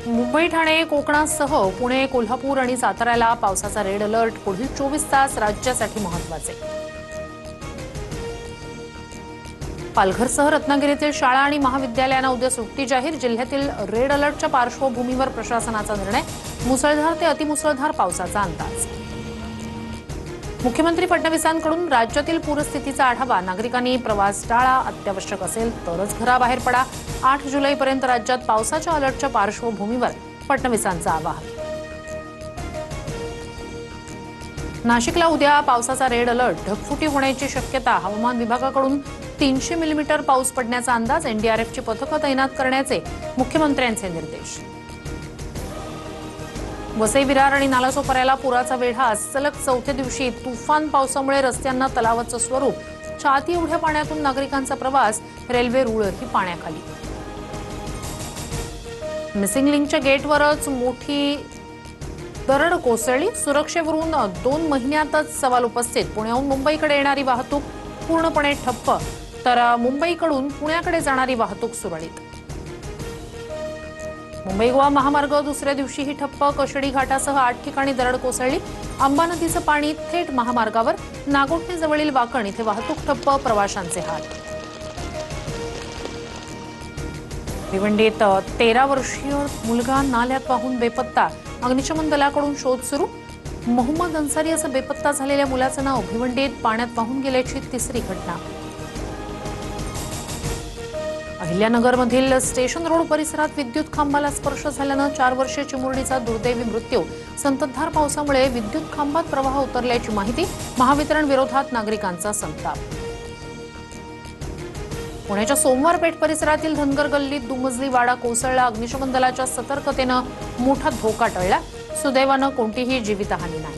मुंबई, ठाणे, कोकणासह पुणे, कोल्हापूर आणि साताऱ्याला पावसाचा रेड अलर्ट. पुढील 24 तास राज्यासाठी महत्त्वाचे. पालघरसह रत्नागिरीतील शाळा आणि महाविद्यालयांना उद्या सुट्टी जाहीर. जिल्ह्यातील रेड अलर्टच्या पार्श्वभूमीवर प्रशासनाचा निर्णय. मुसळधार ते अतिमुसळधार पावसाचा अंदाज. मुख्यमंत्री फडणवीसांकडून राज्यातील पूरस्थितीचा आढावा. नागरिकांनी प्रवास टाळा, अत्यावश्यक असेल तरच घराबाहेर पडा. 8 जुलैपर्यंत राज्यात पावसाच्या अलर्टच्या पार्श्वभूमीवर फडणवीसांचं आवाहन. नाशिकला उद्या पावसाचा रेड अलर्ट. ढगफुटी होण्याची शक्यता. हवामान विभागाकडून 300 मिलीमीटर पाऊस पडण्याचा अंदाज. एनडीआरएफची पथकं तैनात करण्याचे मुख्यमंत्र्यांचे निर्देश. वसई, विरार आणि नालासोपाऱ्याला पुराचा वेढा. सलग चौथ्या दिवशी तुफान पावसामुळे रस्त्यांना तलावाचं स्वरूप. छाती एवढ्या पाण्यातून नागरिकांचा प्रवास. रेल्वे रुळही पाण्याखाली. मिसिंग लिंकच्या गेटवरच मोठी दरड कोसळली. सुरक्षेवरून 2 महिन्यातच सवाल उपस्थित. पुण्याहून मुंबईकडे येणारी वाहतूक पूर्णपणे ठप्प, तर मुंबईकडून पुण्याकडे जाणारी वाहतूक सुरळीत. मुंबई गोवा महामार्ग दुसऱ्या दिवशीही ठप्प. कशेडी घाटासह 8 ठिकाणी दरड कोसळली. आंबा नदीचं पाणी थेट महामार्गावर. नागोठणेजवळील वाकण इथे वाहतूक ठप्प. प्रवाशांचे हाल. भिवंडीत 13 वर्षीय मुलगा नाल्यात वाहून बेपत्ता. अग्निशमन दलाकडून शोध सुरू. मोहम्मद अन्सारी असं बेपत्ता झालेल्या मुलाचं नाव. भिवंडीत पाण्यात वाहून गेल्याची तिसरी घटना. अहिल्यानगरमधील स्टेशन रोड परिसरात विद्युत खांबाला स्पर्श झाल्यानं 4 वर्षीय चिमुरडीचा दुर्दैवी मृत्यू. संततधार पावसामुळे विद्युत खांबात प्रवाह उतरल्याची माहिती. महावितरण विरोधात नागरिकांचा संताप. पुण्याच्या सोमवार पेठ परिसरातील धनगर गल्लीत दुमजली वाडा कोसळला. अग्निशमन दलाच्या सतर्कतेनं मोठा धोका टळला. सुदैवानं कोणतीही जीवितहानी नाही.